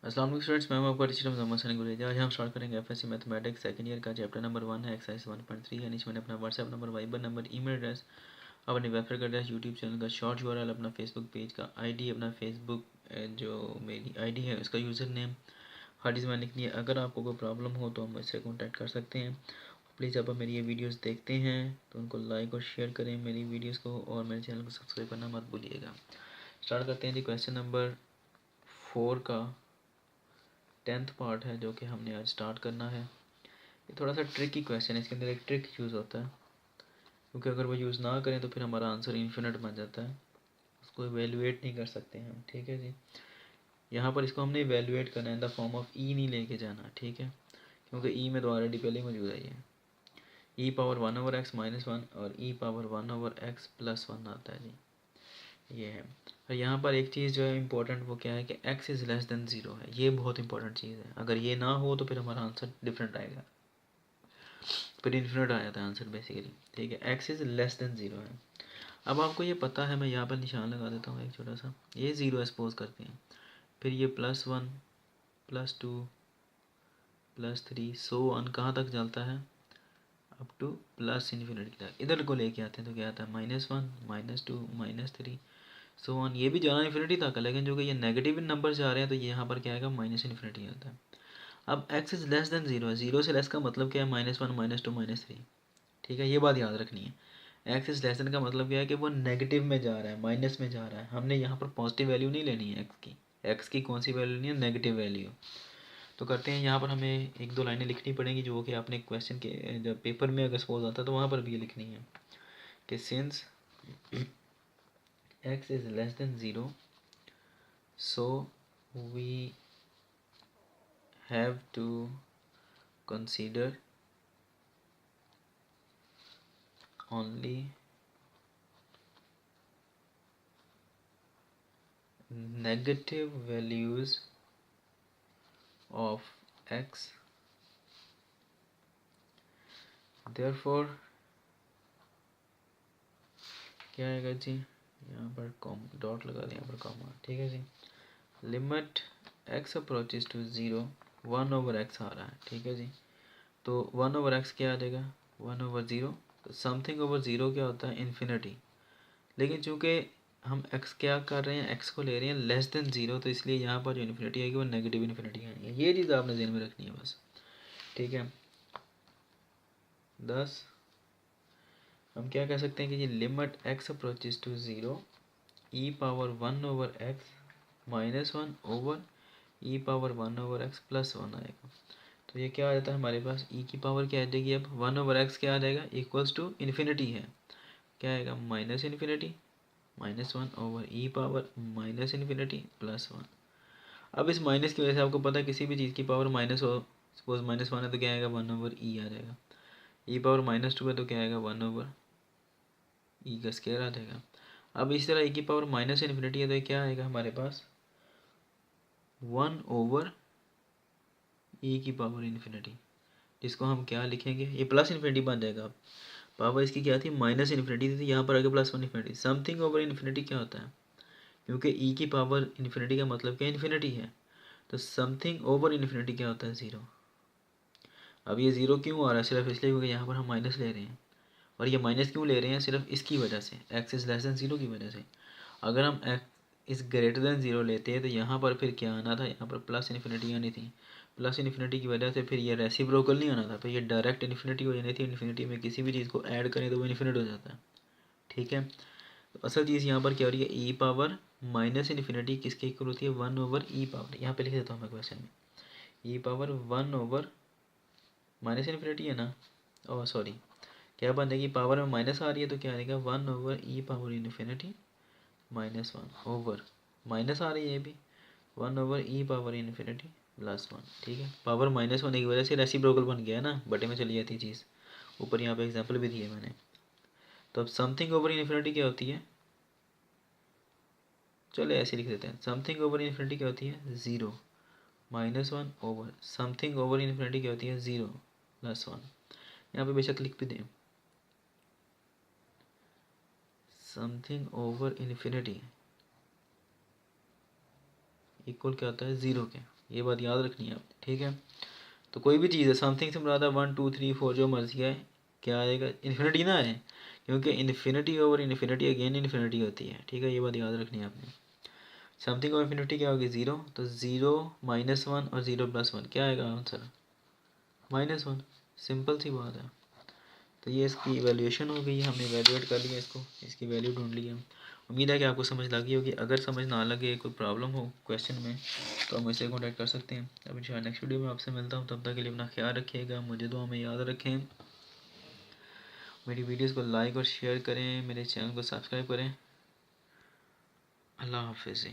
अस्सलाम वालेकुम स्टूडेंट्स, मैं हूं आपका टीचर मोहम्मद सनी गुलेरिया। आज हम स्टार्ट करेंगे एफएससी मैथमेटिक्स सेकंड ईयर का चैप्टर नंबर 1 है, एक्सरसाइज 1.3 है। नीचे मैंने अपना WhatsApp number, Viber number, email address, अपनी वेबसाइट का एड्रेस, यूट्यूब चैनल का शॉर्ट यूआरएल, अपना फेसबुक पेज का आईडी, अपना फेसबुक जो मेरी आईडी है उसका यूज़र नेम हर चीज़ मैंने लिखनी है। अगर आपको कोई प्रॉब्लम हो तो मुझसे कॉन्टैक्ट कर सकते हैं। प्लीज़ आप मेरी ये वीडियोज़ देखते हैं तो उनको लाइक और शेयर करें मेरी वीडियोज़ को, और मेरे चैनल को सब्सक्राइब करना मत भूलिएगा। स्टार्ट करते हैं जी क्वेश्चन नंबर 4 का 10th पार्ट है जो कि हमने आज स्टार्ट करना है। ये थोड़ा सा ट्रिकी क्वेश्चन है, इसके अंदर एक ट्रिक यूज़ होता है, क्योंकि अगर वो यूज़ ना करें तो फिर हमारा आंसर इन्फिनिट बन जाता है, उसको इवेलुएट नहीं कर सकते हम। ठीक है जी, यहाँ पर इसको हमने इवेलुएट करना है, इन द फॉर्म ऑफ ई नहीं लेके जाना। ठीक है, क्योंकि ई में तो ऑलरेडी पहले ही मौजूद है ये ई पावर 1/x-1 और ई पावर 1/x+1 आता है जी, ये है। और यहाँ पर एक चीज़ जो है इम्पोर्टेंट, वो क्या है कि x इज़ लेस देन 0 है। ये बहुत इंपॉर्टेंट चीज़ है, अगर ये ना हो तो फिर हमारा आंसर डिफरेंट आएगा, फिर इन्फिनिट आ जाता है आंसर बेसिकली। ठीक है, x इज़ लेस देन 0 है। अब आपको ये पता है, मैं यहाँ पर निशान लगा देता हूँ एक छोटा सा, ये 0 सपोज करते हैं, फिर ये +1 +2 +3 सो ऑन कहाँ तक चलता है, अप टू प्लस इन्फिनिटी तक। इधर को लेके आते हैं तो क्या आता है -1 -2 -3 सो ऑन, ये भी जाना इन्फिनिटी तक है, लेकिन जो कि ये नेगेटिव नंबर जा रहे हैं तो ये यहाँ पर क्या आएगा, माइनस इन्फिनिटी आता है। अब x इज़ लेस देन 0 है, 0 से लेस का मतलब क्या है, -1 -2 -3। ठीक है, ये बात याद रखनी है। x इज़ लेस देन का मतलब क्या है कि वो नेगेटिव में जा रहा है, माइनस में जा रहा है। हमने यहाँ पर पॉजिटिव वैल्यू नहीं लेनी है x की कौन सी वैल्यू लेनी है, नेगेटिव वैल्यू। तो करते हैं, यहाँ पर हमें एक दो लाइनें लिखनी पड़ेंगी जो कि आपने क्वेश्चन के जब पेपर में अगर सपोज आता है तो वहाँ पर भी ये लिखनी है कि since x is less than 0 so we have to consider only negative values of x, therefore क्या आएगा जी, यहाँ पर कॉम डॉट लगा दें, यहाँ पर कॉमा। ठीक है जी, limit x approaches to 0 1/x आ रहा है। ठीक है जी, तो 1/x क्या आ जाएगा, 1/0। तो समथिंग ओवर 0 क्या होता है, इन्फिनिटी। लेकिन चूंकि हम x क्या कर रहे हैं, x को ले रहे हैं लेस देन 0, तो इसलिए यहाँ पर जो इन्फिनिटी आएगी वो नेगेटिव इन्फिनिटी आएगी। ये चीज़ आपने ध्यान में रखनी है बस। ठीक है, 10 हम क्या कह सकते हैं कि ये limit x approaches to 0 e power 1/x -1 over e power 1/x+1 आएगा। तो ये क्या आ जाता है हमारे पास, e की पावर क्या आ जाएगी, अब 1/x क्या आ जाएगा, इक्वल्स टू इन्फिनिटी है, क्या आएगा, माइनस इन्फिनिटी -1 ओवर ई पावर -∞+1। अब इस माइनस की वजह से आपको पता है किसी भी चीज़ की पावर माइनस हो, सपोज -1 है तो क्या आएगा, 1/e आ जाएगा। ई पावर -2 है तो क्या आएगा, 1/e का स्क्वायर आ जाएगा। अब इस तरह e की पावर -∞ है तो क्या आएगा हमारे पास, 1/e की पावर इन्फिनिटी, जिसको हम क्या लिखेंगे, ये प्लस इन्फिनिटी बन जाएगा। अब पावर इसकी क्या थी, माइनस इन्फिनिटी थी, यहाँ पर आगे +1 इन्फिनिटी। समथिंग ओवर इन्फिनिटी क्या होता है, क्योंकि e की पावर इन्फिनिटी का मतलब क्या, इन्फिनिटी है, तो समथिंग ओवर इन्फिनिटी क्या होता है, 0। अब ये 0 क्यों आ रहा है, सिर्फ इसलिए क्योंकि यहाँ पर हम माइनस ले रहे हैं। और ये माइनस क्यों ले रहे हैं, सिर्फ इसकी वजह से, x इज़ लेस देन 0 की वजह से। अगर हम x इज़ ग्रेटर देन 0 लेते हैं तो यहाँ पर फिर क्या आना था, यहाँ पर प्लस इन्फिनिटी आनी थी। प्लस इन्फिनिटी की वजह से फिर ये रेसिप्रोकल नहीं आना था, फिर ये डायरेक्ट इन्फिनिटी हो जानी थी। इन्फिनिटी में किसी भी चीज़ को ऐड करें तो वो इन्फिनिट हो जाता है। ठीक है, तो असल चीज़ यहाँ पर क्या हो रही है, ई पावर माइनस इन्फिनिटी किसके इक्वल होती है, 1/e पावर, यहाँ पे लिख देता हूँ मैं क्वेश्चन में, ई पावर 1/ माइनस इन्फिनिटी है ना, ओह सॉरी, क्या बन जाएगी, पावर में माइनस आ रही है तो क्या आएगा, 1/e power infinity -1 over, minus आ रही है ये भी, 1/e पावर इन्फिनिटी +1। ठीक है, पावर माइनस होने की वजह से रेसिप्रोकल बन गया है ना, बटे में चली जाती चीज़। ऊपर यहाँ पे एग्जाम्पल भी दिए मैंने। तो अब समथिंग ओवर इन्फिनिटी क्या होती है, चलो ऐसे लिख देते हैं, समथिंग ओवर इन्फिनिटी क्या होती है, 0 -1 ओवर समथिंग ओवर इन्फिनिटी क्या होती है, 0 +1। यहाँ पे बेशक लिख भी दें, समथिंग ओवर इन्फिनिटी इक्वल क्या होता है, 0 के। ये बात याद रखनी है आपने, ठीक है। तो कोई भी चीज़ है, समथिंग से मुराद 1 2 3 4 जो मर्जी है, क्या आएगा, इन्फिनिटी ना है, क्योंकि infinity over infinity again infinity होती है, ठीक है। ये बात याद रखनी है आपने। समथिंग ओवर इन्फिनिटी क्या होगी, ज़ीरो, तो ज़ीरो -1 और ज़ीरो+1 क्या आएगा आंसर, -1। सिंपल सी बात है। तो ये इसकी वैल्यूएशन हो गई, हमने वैल्यूएट कर लिया इसको, इसकी वैल्यू ढूंढ लिया। उम्मीद है कि आपको समझ लगी होगी। अगर समझ ना लगे, कोई प्रॉब्लम हो क्वेश्चन में, तो आप मुझसे कॉन्टैक्ट कर सकते हैं। अब इंशाल्लाह नेक्स्ट वीडियो में आपसे मिलता हूँ। तब तक के लिए अपना ख्याल रखिएगा, मुझे दुआ में याद रखें, मेरी वीडियोज़ को लाइक और शेयर करें, मेरे चैनल को सब्सक्राइब करें। अल्लाह हाफिज़।